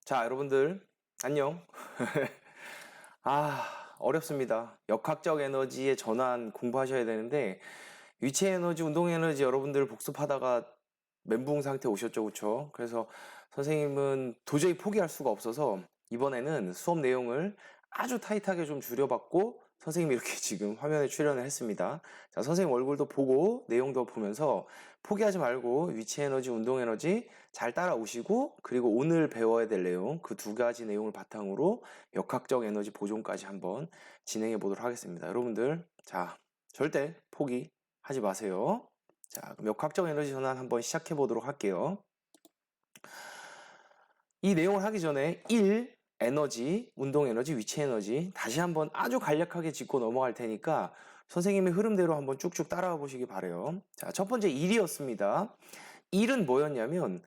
자, 여러분들, 안녕. 어렵습니다. 역학적 에너지의 전환 공부하셔야 되는데, 위치 에너지, 운동 에너지 여러분들 복습하다가 멘붕 상태 오셨죠, 그쵸? 그래서 선생님은 도저히 포기할 수가 없어서 이번에는 수업 내용을 아주 타이트하게 좀 줄여봤고, 선생님이 이렇게 지금 화면에 출연을 했습니다. 자, 선생님 얼굴도 보고 내용도 보면서 포기하지 말고 위치 에너지, 운동 에너지 잘 따라오시고, 그리고 오늘 배워야 될 내용, 그 두 가지 내용을 바탕으로 역학적 에너지 보존까지 한번 진행해 보도록 하겠습니다. 여러분들, 자, 절대 포기하지 마세요. 자, 그럼 역학적 에너지 전환 한번 시작해 보도록 할게요. 이 내용을 하기 전에 1. 에너지, 운동 에너지, 위치 에너지 다시 한번 아주 간략하게 짚고 넘어갈 테니까 선생님의 흐름대로 한번 쭉쭉 따라와 보시기 바래요. 자, 첫 번째 1이었습니다. 1은 뭐였냐면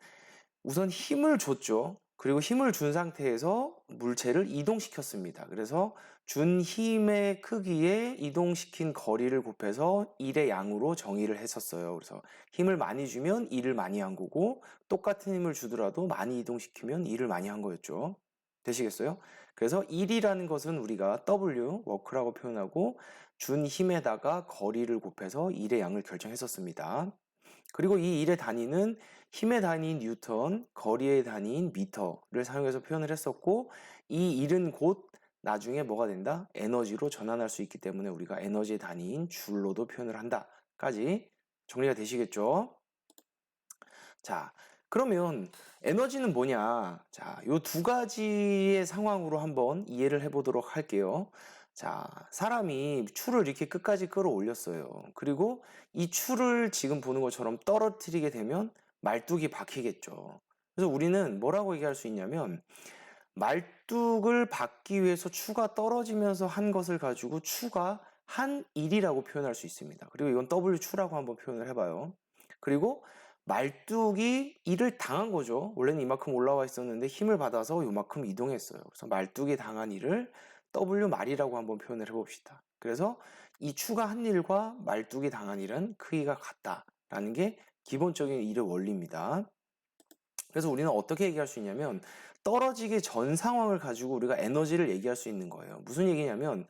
우선 힘을 줬죠. 그리고 힘을 준 상태에서 물체를 이동시켰습니다. 그래서 준 힘의 크기에 이동시킨 거리를 곱해서 1의 양으로 정의를 했었어요. 그래서 힘을 많이 주면 1을 많이 한 거고, 똑같은 힘을 주더라도 많이 이동시키면 1을 많이 한 거였죠. 되시겠어요? 그래서 1이라는 것은 우리가 W, 워크라고 표현하고, 준 힘에다가 거리를 곱해서 1의 양을 결정했었습니다. 그리고 이 1의 단위는 힘의 단위인 뉴턴, 거리의 단위인 미터를 사용해서 표현을 했었고, 이 1은 곧 나중에 뭐가 된다? 에너지로 전환할 수 있기 때문에 우리가 에너지의 단위인 줄로도 표현을 한다까지 정리가 되시겠죠? 자, 그러면 에너지는 뭐냐? 자, 요 두 가지의 상황으로 한번 이해를 해보도록 할게요. 자, 사람이 추를 이렇게 끝까지 끌어올렸어요. 그리고 이 추를 지금 보는 것처럼 떨어뜨리게 되면 말뚝이 박히겠죠. 그래서 우리는 뭐라고 얘기할 수 있냐면, 말뚝을 박기 위해서 추가 떨어지면서 한 것을 가지고 추가 한 일이라고 표현할 수 있습니다. 그리고 이건 W추라고 한번 표현을 해봐요. 그리고 말뚝이 일을 당한 거죠. 원래는 이만큼 올라와 있었는데 힘을 받아서 이만큼 이동했어요. 그래서 말뚝이 당한 일을 W말이라고 한번 표현을 해봅시다. 그래서 이 추가 한 일과 말뚝이 당한 일은 크기가 같다라는 게 기본적인 일의 원리입니다. 그래서 우리는 어떻게 얘기할 수 있냐면, 떨어지기 전 상황을 가지고 우리가 에너지를 얘기할 수 있는 거예요. 무슨 얘기냐면,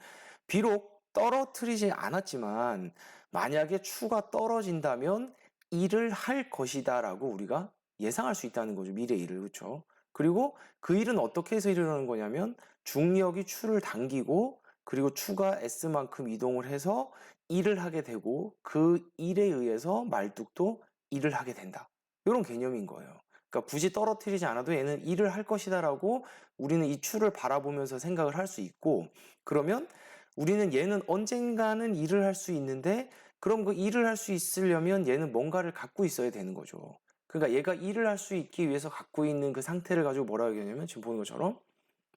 비록 떨어뜨리지 않았지만 만약에 추가 떨어진다면 일을 할 것이다 라고 우리가 예상할 수 있다는 거죠. 미래 일을. 그렇죠? 그리고 그 일은 어떻게 해서 일어나는 거냐면, 중력이 추를 당기고 그리고 추가 S만큼 이동을 해서 일을 하게 되고, 그 일에 의해서 말뚝도 일을 하게 된다. 이런 개념인 거예요. 그러니까 굳이 떨어뜨리지 않아도 얘는 일을 할 것이다라고 우리는 이 추를 바라보면서 생각을 할 수 있고, 그러면 우리는 얘는 언젠가는 일을 할 수 있는데, 그럼 그 일을 할 수 있으려면 얘는 뭔가를 갖고 있어야 되는 거죠. 그러니까 얘가 일을 할 수 있기 위해서 갖고 있는 그 상태를 가지고 뭐라고 얘기하냐면, 지금 보는 것처럼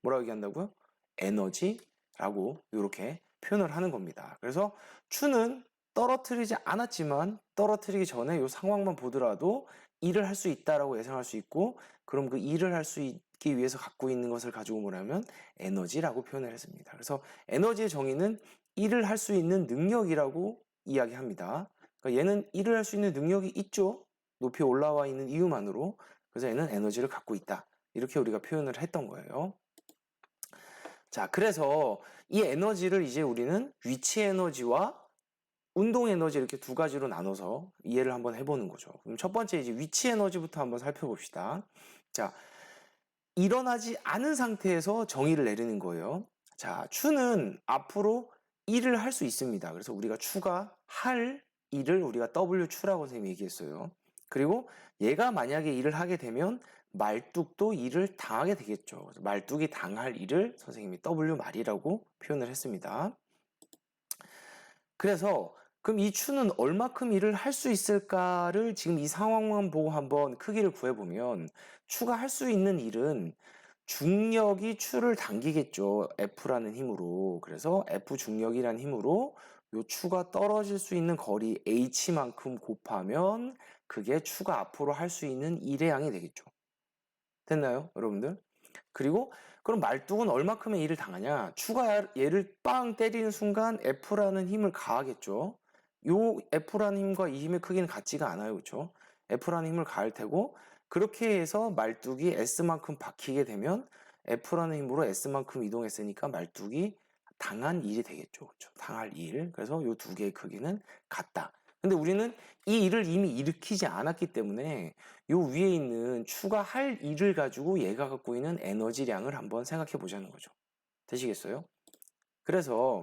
뭐라고 얘기한다고요? 에너지라고 이렇게 표현을 하는 겁니다. 그래서 추는 떨어뜨리지 않았지만 떨어뜨리기 전에 이 상황만 보더라도 일을 할 수 있다라고 예상할 수 있고, 그럼 그 일을 할 수 있기 위해서 갖고 있는 것을 가지고 뭐냐면 에너지라고 표현을 했습니다. 그래서 에너지의 정의는 일을 할 수 있는 능력이라고 이야기합니다. 그러니까 얘는 일을 할 수 있는 능력이 있죠. 높이 올라와 있는 이유만으로. 그래서 얘는 에너지를 갖고 있다. 이렇게 우리가 표현을 했던 거예요. 자, 그래서 이 에너지를 이제 우리는 위치 에너지와 운동 에너지 이렇게 두 가지로 나눠서 이해를 한번 해보는 거죠. 그럼 첫 번째 이제 위치 에너지부터 한번 살펴봅시다. 자, 일어나지 않은 상태에서 정의를 내리는 거예요. 자, 추는 앞으로 일을 할 수 있습니다. 그래서 우리가 추가 할 일을 우리가 W추라고 선생님이 얘기했어요. 그리고 얘가 만약에 일을 하게 되면 말뚝도 일을 당하게 되겠죠. 그래서 말뚝이 당할 일을 선생님이 W말이라고 표현을 했습니다. 그래서 그럼 이 추는 얼마큼 일을 할 수 있을까를 지금 이 상황만 보고 한번 크기를 구해보면, 추가 할 수 있는 일은 중력이 추를 당기겠죠. F라는 힘으로. 그래서 F 중력이라는 힘으로 요 추가 떨어질 수 있는 거리 H만큼 곱하면 그게 추가 앞으로 할 수 있는 일의 양이 되겠죠. 됐나요, 여러분들? 그리고 그럼 말뚝은 얼마큼의 일을 당하냐? 추가 얘를 빵 때리는 순간 F라는 힘을 가하겠죠. 요 F라는 힘과 이 힘의 크기는 같지가 않아요. 그렇죠? F라는 힘을 가할 테고, 그렇게 해서 말뚝이 S만큼 박히게 되면 F라는 힘으로 S만큼 이동했으니까 말뚝이 당한 1이 되겠죠. 그렇죠? 당할 1. 그래서 이 두 개의 크기는 같다. 근데 우리는 이 일을 이미 일으키지 않았기 때문에 요 위에 있는 추가할 일을 가지고 얘가 갖고 있는 에너지량을 한번 생각해 보자는 거죠. 되시겠어요? 그래서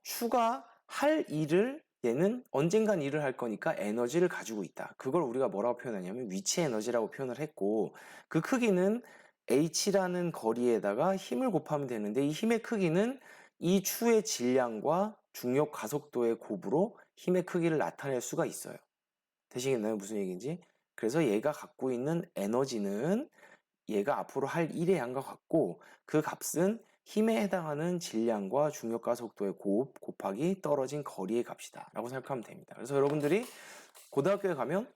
추가할 일을 얘는 언젠간 일을 할 거니까 에너지를 가지고 있다. 그걸 우리가 뭐라고 표현하냐면 위치 에너지라고 표현을 했고 그 크기는 h라는 거리에다가 힘을 곱하면 되는데 이 힘의 크기는 이 추의 질량과 중력 가속도의 곱으로 힘의 크기를 나타낼 수가 있어요. 되시겠나요? 무슨 얘기인지? 그래서 얘가 갖고 있는 에너지는 얘가 앞으로 할 일의 양과 같고 그 값은 힘에 해당하는 질량과 중력과 속도의 곱하기 떨어진 거리의 값이다 라고 생각하면 됩니다. 그래서 여러분들이 고등학교에 가면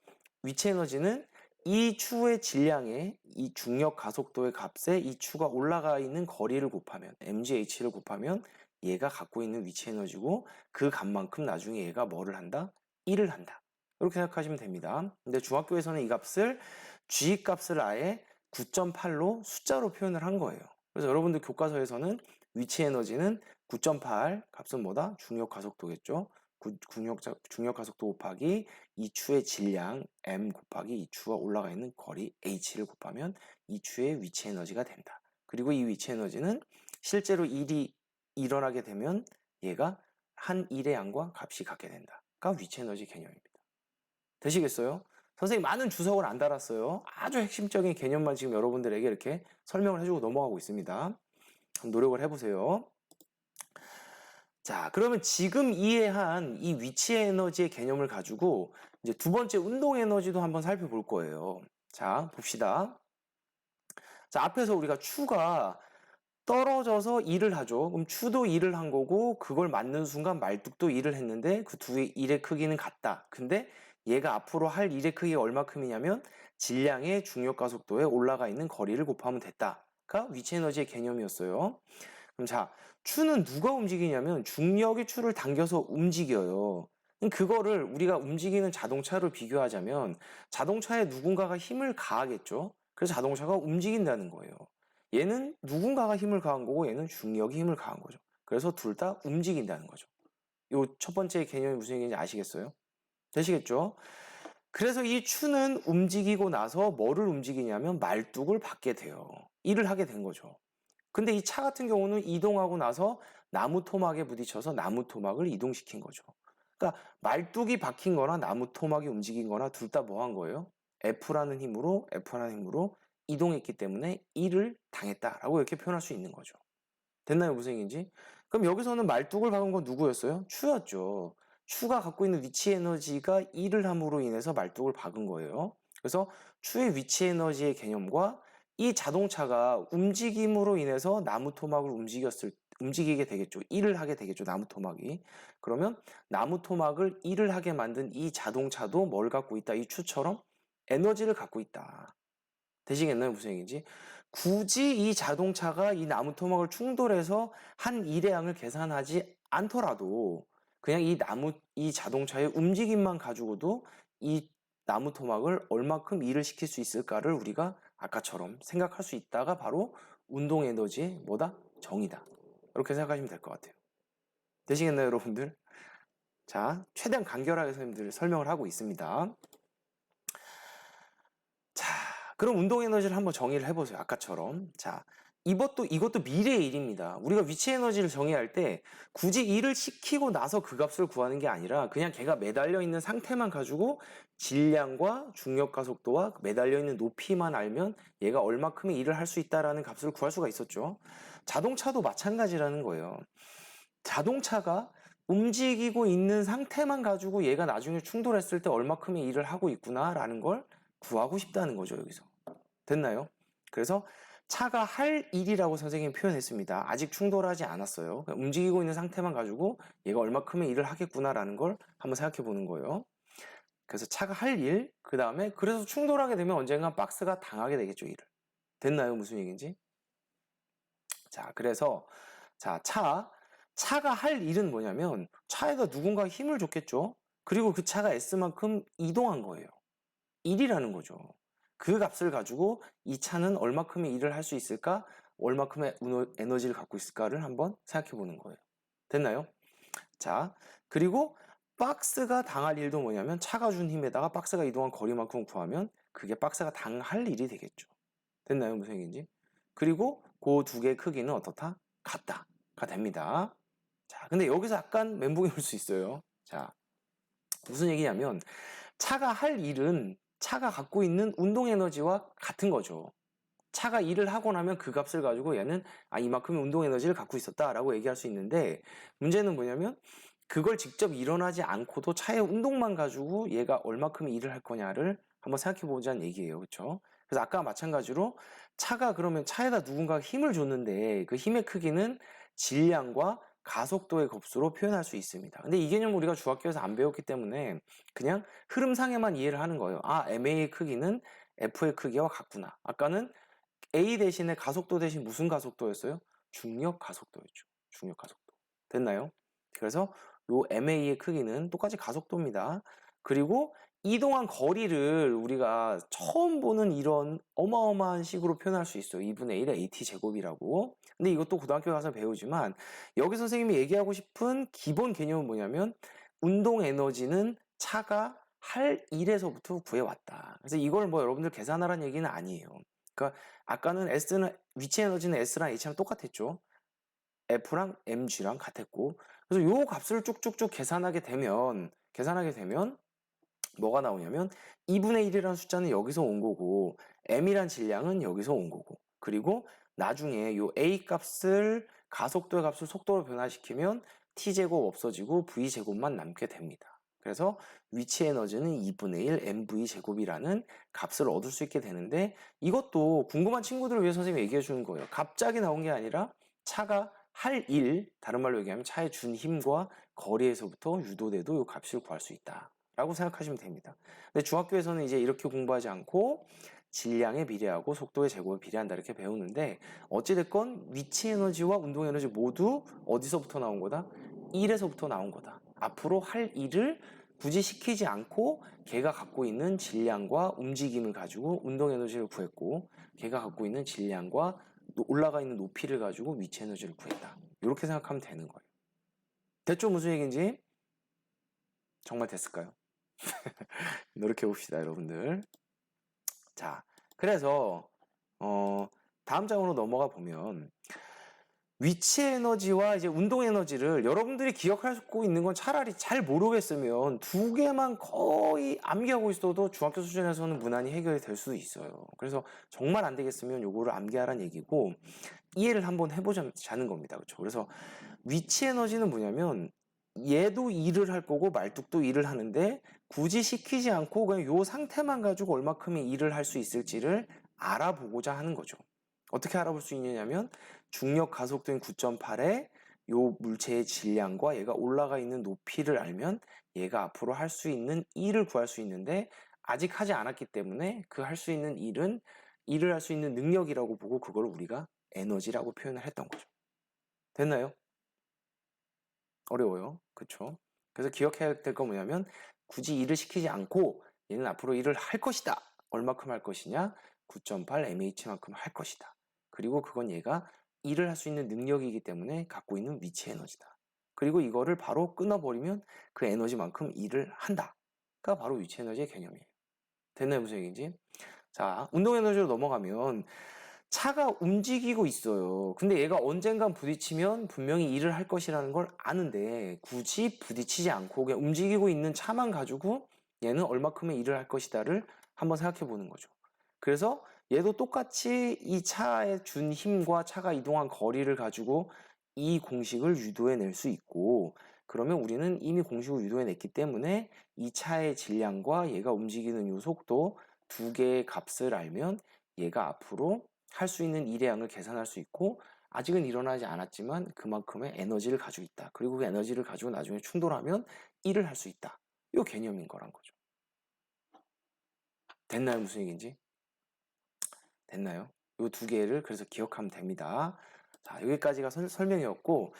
위치 에너지는 이 추의 질량에 이 중력 가속도의 값에 이 추가 올라가 있는 거리를 곱하면 mgh를 곱하면 얘가 갖고 있는 위치 에너지고 그 값만큼 나중에 얘가 뭐를 한다? 1을 한다. 이렇게 생각하시면 됩니다. 근데 중학교에서는 이 값을 g 값을 아예 9.8로 숫자로 표현을 한 거예요. 그래서 여러분들 교과서에서는 위치 에너지는 9.8 값은 뭐다? 중력 가속도겠죠. 중력 가속도 곱하기 이 추의 질량 m 곱하기 이 추가 올라가 있는 거리 h를 곱하면 이 추의 위치 에너지가 된다. 그리고 이 위치 에너지는 실제로 일이 일어나게 되면 얘가 한 일의 양과 값이 같게 된다가 위치 에너지 개념입니다. 되시겠어요? 선생님 많은 주석을 안 달았어요. 아주 핵심적인 개념만 지금 여러분들에게 이렇게 설명을 해주고 넘어가고 있습니다. 한번 노력을 해보세요. 자, 그러면 지금 이해한 이 위치 에너지의 개념을 가지고 이제 두 번째 운동 에너지도 한번 살펴볼 거예요. 자, 봅시다. 자, 앞에서 우리가 추가 떨어져서 일을 하죠. 그럼 추도 일을 한 거고 그걸 맞는 순간 말뚝도 일을 했는데 그 두 일의 크기는 같다. 근데 얘가 앞으로 할 일의 크기가 얼마큼이냐면 질량의 중력 가속도에 올라가 있는 거리를 곱하면 됐다가 위치 에너지의 개념이었어요. 그럼 자, 추는 누가 움직이냐면 중력이 추를 당겨서 움직여요. 그럼 그거를 우리가 움직이는 자동차를 비교하자면 자동차에 누군가가 힘을 가하겠죠. 그래서 자동차가 움직인다는 거예요. 얘는 누군가가 힘을 가한 거고 얘는 중력이 힘을 가한 거죠. 그래서 둘 다 움직인다는 거죠. 요 첫 번째 개념이 무슨 얘기인지 아시겠어요? 되시겠죠? 그래서 이 추는 움직이고 나서 뭐를 움직이냐면 말뚝을 받게 돼요. 일을 하게 된 거죠. 근데 이 차 같은 경우는 이동하고 나서 나무 토막에 부딪혀서 나무 토막을 이동시킨 거죠. 그러니까 말뚝이 박힌 거나 나무 토막이 움직인 거나 둘 다 뭐 한 거예요? F라는 힘으로 이동했기 때문에 일을 당했다라고 이렇게 표현할 수 있는 거죠. 됐나요? 무슨 얘기인지? 그럼 여기서는 말뚝을 박은 건 누구였어요? 추였죠. 추가 갖고 있는 위치 에너지가 일을 함으로 인해서 말뚝을 박은 거예요. 그래서 추의 위치 에너지의 개념과 이 자동차가 움직임으로 인해서 나무 토막을 움직이게 되겠죠. 일을 하게 되겠죠. 나무 토막이. 그러면 나무 토막을 일을 하게 만든 이 자동차도 뭘 갖고 있다? 이 추처럼 에너지를 갖고 있다. 되시겠나요? 무슨 얘기인지? 굳이 이 자동차가 이 나무 토막을 충돌해서 한 일의 양을 계산하지 않더라도 그냥 이 자동차의 움직임만 가지고도 이 나무 토막을 얼마큼 일을 시킬 수 있을까를 우리가 아까처럼 생각할 수 있다가 바로 운동 에너지의 뭐다? 정의다. 이렇게 생각하시면 될 것 같아요. 되시겠나요, 여러분들? 자, 최대한 간결하게 선생님들 설명을 하고 있습니다. 자, 그럼 운동 에너지를 한번 정의를 해보세요. 아까처럼. 자, 이것도 미래의 일입니다. 우리가 위치 에너지를 정의할 때 굳이 일을 시키고 나서 그 값을 구하는 게 아니라 그냥 걔가 매달려 있는 상태만 가지고 질량과 중력 가속도와 매달려 있는 높이만 알면 얘가 얼마큼의 일을 할 수 있다라는 값을 구할 수가 있었죠. 자동차도 마찬가지라는 거예요. 자동차가 움직이고 있는 상태만 가지고 얘가 나중에 충돌했을 때 얼마큼의 일을 하고 있구나라는 걸 구하고 싶다는 거죠, 여기서. 됐나요? 그래서 차가 할 일이라고 선생님이 표현했습니다. 아직 충돌하지 않았어요. 그러니까 움직이고 있는 상태만 가지고 얘가 얼마큼의 일을 하겠구나라는 걸 한번 생각해 보는 거예요. 그래서 차가 할 일, 그 다음에 그래서 충돌하게 되면 언젠가 박스가 당하게 되겠죠, 일을. 됐나요? 무슨 얘기인지? 자, 그래서 자, 차가 할 일은 뭐냐면 차에다 누군가 힘을 줬겠죠. 그리고 그 차가 S만큼 이동한 거예요. 1이라는 거죠. 그 값을 가지고 이 차는 얼마큼의 일을 할 수 있을까? 얼마큼의 에너지를 갖고 있을까를 한번 생각해 보는 거예요. 됐나요? 자, 그리고 박스가 당할 일도 뭐냐면 차가 준 힘에다가 박스가 이동한 거리만큼 구하면 그게 박스가 당할 일이 되겠죠. 됐나요? 무슨 얘기인지? 그리고 그 두 개의 크기는 어떻다? 같다가 됩니다. 자, 근데 여기서 약간 멘붕이 올 수 있어요. 자, 무슨 얘기냐면 차가 할 일은 차가 갖고 있는 운동 에너지와 같은 거죠. 차가 일을 하고 나면 그 값을 가지고 얘는 이만큼의 운동 에너지를 갖고 있었다라고 얘기할 수 있는데 문제는 뭐냐면 그걸 직접 일어나지 않고도 차의 운동만 가지고 얘가 얼마큼의 일을 할 거냐를 한번 생각해 보자는 얘기예요. 그렇죠? 그래서 아까 마찬가지로 차가 그러면 차에다 누군가가 힘을 줬는데 그 힘의 크기는 질량과 가속도의 값으로 표현할 수 있습니다. 근데 이 개념 우리가 중학교에서 안 배웠기 때문에 그냥 흐름상에만 이해를 하는 거예요. MA의 크기는 F의 크기와 같구나. 아까는 A 대신에 가속도 대신 무슨 가속도였어요? 중력 가속도였죠. 중력 가속도. 됐나요? 그래서 요 MA의 크기는 똑같이 가속도입니다. 그리고 이동한 거리를 우리가 처음 보는 이런 어마어마한 식으로 표현할 수 있어요. 2분의 1의 AT 제곱이라고. 근데 이것도 고등학교 가서 배우지만 여기 선생님이 얘기하고 싶은 기본 개념은 뭐냐면 운동 에너지는 차가 할 일에서부터 구해왔다. 그래서 이걸 뭐 여러분들 계산하라는 얘기는 아니에요. 그러니까 아까는 S는 위치 에너지는 S랑 H랑 똑같았죠. F랑 mg랑 같았고 그래서 요 값을 쭉쭉쭉 계산하게 되면 뭐가 나오냐면 2분의 1이라는 숫자는 여기서 온 거고 m이란 질량은 여기서 온 거고 그리고 나중에 요 a 값을 가속도의 값을 속도로 변화시키면 t제곱 없어지고 v제곱만 남게 됩니다. 그래서 위치 에너지는 2분의 1 mv 제곱이라는 값을 얻을 수 있게 되는데 이것도 궁금한 친구들을 위해 선생님이 얘기해 주는 거예요. 갑자기 나온 게 아니라 차가 할 일, 다른 말로 얘기하면 차에 준 힘과 거리에서부터 유도돼도 이 값을 구할 수 있다. 라고 생각하시면 됩니다. 근데 중학교에서는 이제 이렇게 공부하지 않고 질량에 비례하고 속도의 제곱에 비례한다 이렇게 배우는데 어찌됐건 위치 에너지와 운동 에너지 모두 어디서부터 나온 거다? 1에서부터 나온 거다. 앞으로 할 일을 굳이 시키지 않고 걔가 갖고 있는 질량과 움직임을 가지고 운동 에너지를 구했고 걔가 갖고 있는 질량과 올라가 있는 높이를 가지고 위치 에너지를 구했다. 이렇게 생각하면 되는 거예요. 됐죠? 무슨 얘기인지? 정말 됐을까요? 노력해 봅시다, 여러분들. 자, 그래서 다음 장으로 넘어가 보면 위치 에너지와 이제 운동 에너지를 여러분들이 기억하고 있는 건 차라리 잘 모르겠으면 두 개만 거의 암기하고 있어도 중학교 수준에서는 무난히 해결이 될 수도 있어요. 그래서 정말 안 되겠으면 요거를 암기하라는 얘기고 이해를 한번 해보자는 겁니다. 그렇죠? 그래서 위치 에너지는 뭐냐면 얘도 일을 할 거고 말뚝도 일을 하는데 굳이 시키지 않고 그냥 요 상태만 가지고 얼마큼의 일을 할 수 있을지를 알아보고자 하는 거죠. 어떻게 알아볼 수 있느냐면 중력 가속도인 9.8에 요 물체의 질량과 얘가 올라가 있는 높이를 알면 얘가 앞으로 할 수 있는 일을 구할 수 있는데 아직 하지 않았기 때문에 그 할 수 있는 일은 일을 할 수 있는 능력이라고 보고 그걸 우리가 에너지라고 표현을 했던 거죠. 됐나요? 어려워요. 그쵸? 그래서 기억해야 될 건 뭐냐면 굳이 일을 시키지 않고 얘는 앞으로 일을 할 것이다. 얼마큼 할 것이냐? 9.8 mh만큼 할 것이다. 그리고 그건 얘가 일을 할 수 있는 능력이기 때문에 갖고 있는 위치 에너지다. 그리고 이거를 바로 끊어버리면 그 에너지만큼 일을 한다가 바로 위치 에너지의 개념이에요. 됐나요? 무슨 얘기인지? 자, 운동 에너지로 넘어가면 차가 움직이고 있어요. 근데 얘가 언젠간 부딪히면 분명히 일을 할 것이라는 걸 아는데 굳이 부딪히지 않고 그냥 움직이고 있는 차만 가지고 얘는 얼마큼의 일을 할 것이다를 한번 생각해 보는 거죠. 그래서 얘도 똑같이 이 차에 준 힘과 차가 이동한 거리를 가지고 이 공식을 유도해 낼 수 있고 그러면 우리는 이미 공식을 유도해 냈기 때문에 이 차의 질량과 얘가 움직이는 요 속도 두 개의 값을 알면 얘가 앞으로 할 수 있는 일의 양을 계산할 수 있고 아직은 일어나지 않았지만 그만큼의 에너지를 가지고 있다. 그리고 그 에너지를 가지고 나중에 충돌하면 일을 할 수 있다. 이 개념인 거란 거죠. 됐나요? 무슨 얘기인지? 됐나요? 이 두 개를 그래서 기억하면 됩니다. 자, 여기까지가 설명이었고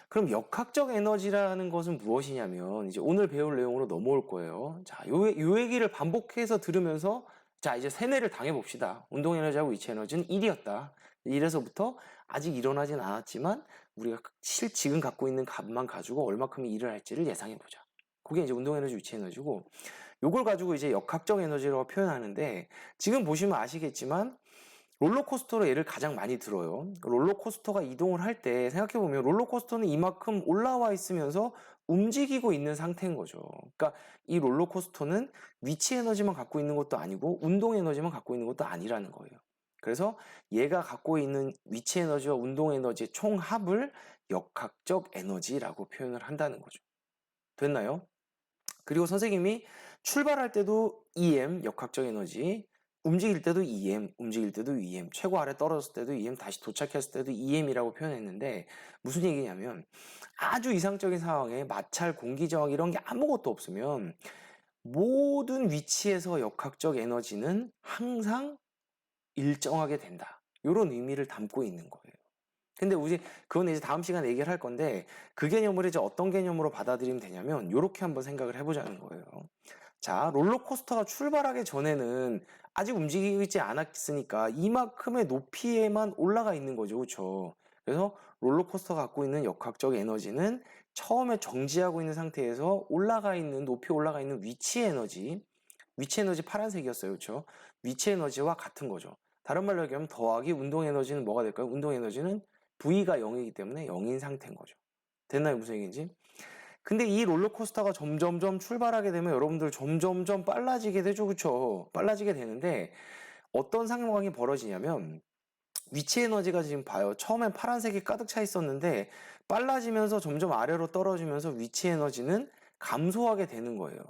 그럼 역학적 에너지라는 것은 무엇이냐면 이제 오늘 배울 내용으로 넘어올 거예요. 자, 요 얘기를 반복해서 들으면서 자, 이제 세뇌를 당해 봅시다. 운동 에너지하고 위치 에너지는 1이었다. 이래서부터 아직 일어나진 않았지만 우리가 지금 갖고 있는 값만 가지고 얼마큼의 일을 할지를 예상해 보자. 그게 이제 운동 에너지, 위치 에너지고 요걸 가지고 이제 역학적 에너지라고 표현하는데 지금 보시면 아시겠지만 롤러코스터로 얘를 가장 많이 들어요. 롤러코스터가 이동을 할 때 생각해보면 롤러코스터는 이만큼 올라와 있으면서 움직이고 있는 상태인 거죠. 그러니까 이 롤러코스터는 위치 에너지만 갖고 있는 것도 아니고 운동 에너지만 갖고 있는 것도 아니라는 거예요. 그래서 얘가 갖고 있는 위치 에너지와 운동 에너지의 총합을 역학적 에너지라고 표현을 한다는 거죠. 됐나요? 그리고 선생님이 출발할 때도 EM, 역학적 에너지, 움직일 때도 EM, 움직일 때도 EM, 최고 아래 떨어졌을 때도 EM, 다시 도착했을 때도 EM이라고 표현했는데 무슨 얘기냐면 아주 이상적인 상황에 마찰, 공기 저항 이런 게 아무것도 없으면 모든 위치에서 역학적 에너지는 항상 일정하게 된다. 이런 의미를 담고 있는 거예요. 근데 우리 그건 이제 다음 시간에 얘기를 할 건데 그 개념을 이제 어떤 개념으로 받아들이면 되냐면 이렇게 한번 생각을 해보자는 거예요. 자, 롤러코스터가 출발하기 전에는 아직 움직이고 있지 않았으니까 이만큼의 높이에만 올라가 있는 거죠. 그렇죠? 그래서 롤러코스터가 갖고 있는 역학적 에너지는 처음에 정지하고 있는 상태에서 올라가 있는 높이 올라가 있는 위치 에너지 파란색이었어요. 그렇죠? 위치 에너지와 같은 거죠. 다른 말로 얘기하면 더하기 운동 에너지는 뭐가 될까요? 운동 에너지는 V가 0이기 때문에 0인 상태인 거죠. 됐나요? 무슨 얘기인지? 근데 이 롤러코스터가 점점점 출발하게 되면 여러분들 점점점 빨라지게 되죠. 그쵸? 빨라지게 되는데 어떤 상황이 벌어지냐면 위치 에너지가 지금 봐요. 처음엔 파란색이 가득 차 있었는데 빨라지면서 점점 아래로 떨어지면서 위치 에너지는 감소하게 되는 거예요.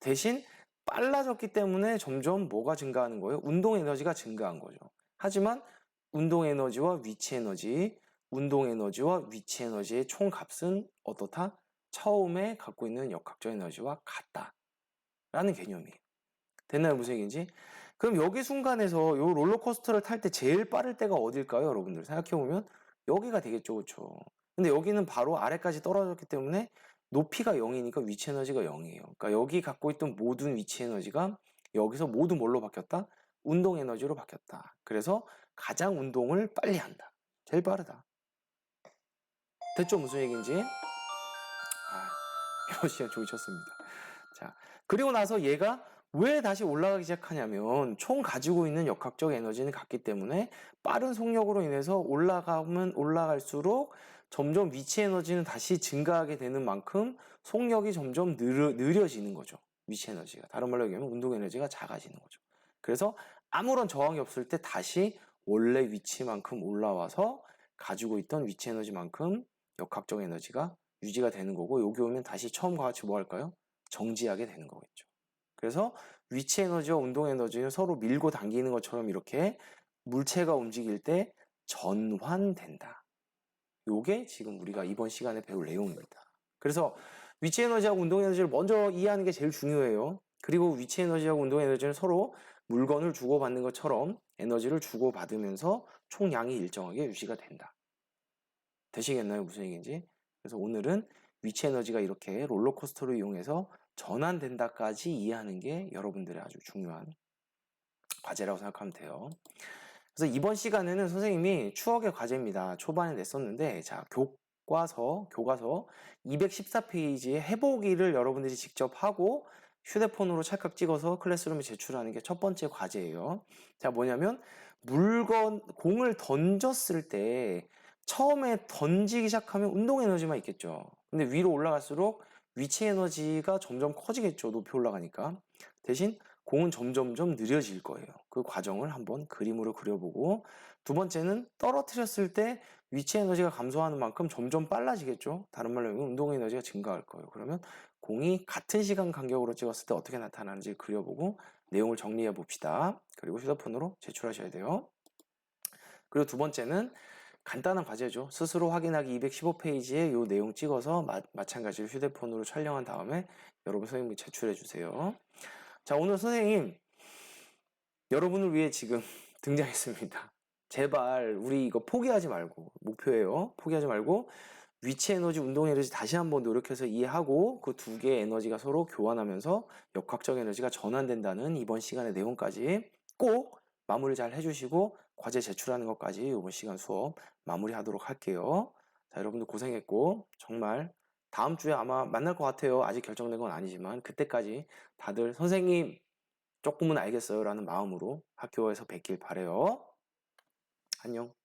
대신 빨라졌기 때문에 점점 뭐가 증가하는 거예요? 운동 에너지가 증가한 거죠. 하지만 운동 에너지와 위치 에너지의 총값은 어떻다? 처음에 갖고 있는 역학적 에너지와 같다라는 개념이에요. 됐나요? 무슨 얘기인지? 그럼 여기 순간에서 요 롤러코스터를 탈 때 제일 빠를 때가 어딜까요? 여러분들 생각해보면 여기가 되겠죠. 그렇죠? 근데 여기는 바로 아래까지 떨어졌기 때문에 높이가 0이니까 위치 에너지가 0이에요. 그러니까 여기 갖고 있던 모든 위치 에너지가 여기서 모두 뭘로 바뀌었다? 운동 에너지로 바뀌었다. 그래서 가장 운동을 빨리 한다. 제일 빠르다. 됐죠? 무슨 얘기인지? 이런 시간 종이 쳤습니다. 자, 그리고 나서 얘가 왜 다시 올라가기 시작하냐면 총 가지고 있는 역학적 에너지는 같기 때문에 빠른 속력으로 인해서 올라가면 올라갈수록 점점 위치 에너지는 다시 증가하게 되는 만큼 속력이 점점 느려지는 거죠. 위치 에너지가. 다른 말로 얘기하면 운동 에너지가 작아지는 거죠. 그래서 아무런 저항이 없을 때 다시 원래 위치만큼 올라와서 가지고 있던 위치 에너지만큼 역학적 에너지가 유지가 되는 거고 여기 오면 다시 처음과 같이 뭐 할까요? 정지하게 되는 거겠죠. 그래서 위치 에너지와 운동 에너지는 서로 밀고 당기는 것처럼 이렇게 물체가 움직일 때 전환된다. 요게 지금 우리가 이번 시간에 배울 내용입니다. 그래서 위치 에너지하고 운동 에너지를 먼저 이해하는 게 제일 중요해요. 그리고 위치 에너지하고 운동 에너지는 서로 물건을 주고받는 것처럼 에너지를 주고받으면서 총량이 일정하게 유지가 된다. 되시겠나요? 무슨 얘기인지? 그래서 오늘은 위치 에너지가 이렇게 롤러코스터를 이용해서 전환된다까지 이해하는 게 여러분들의 아주 중요한 과제라고 생각하면 돼요. 그래서 이번 시간에는 선생님이 추억의 과제입니다. 초반에 냈었는데 자 교과서 214페이지의 해보기를 여러분들이 직접 하고 휴대폰으로 찰칵 찍어서 클래스룸에 제출하는 게 첫 번째 과제예요. 자 뭐냐면 공을 던졌을 때 처음에 던지기 시작하면 운동 에너지만 있겠죠. 근데 위로 올라갈수록 위치 에너지가 점점 커지겠죠. 높이 올라가니까. 대신 공은 점점점 느려질 거예요. 그 과정을 한번 그림으로 그려보고 두 번째는 떨어뜨렸을 때 위치 에너지가 감소하는 만큼 점점 빨라지겠죠. 다른 말로 하면 운동 에너지가 증가할 거예요. 그러면 공이 같은 시간 간격으로 찍었을 때 어떻게 나타나는지 그려보고 내용을 정리해 봅시다. 그리고 휴대폰으로 제출하셔야 돼요. 그리고 두 번째는 간단한 과제죠. 스스로 확인하기 215페이지에 이 내용 찍어서 마찬가지로 휴대폰으로 촬영한 다음에 여러분 선생님이 제출해 주세요. 자, 오늘 선생님 여러분을 위해 지금 등장했습니다. 제발 우리 이거 포기하지 말고 목표예요. 포기하지 말고 위치 에너지, 운동 에너지 다시 한번 노력해서 이해하고 그 두 개의 에너지가 서로 교환하면서 역학적 에너지가 전환된다는 이번 시간의 내용까지 꼭 마무리 잘 해주시고 과제 제출하는 것까지 이번 시간 수업 마무리하도록 할게요. 자, 여러분들 고생했고 정말 다음 주에 아마 만날 것 같아요. 아직 결정된 건 아니지만 그때까지 다들 선생님 조금은 알겠어요 라는 마음으로 학교에서 뵙길 바래요. 안녕.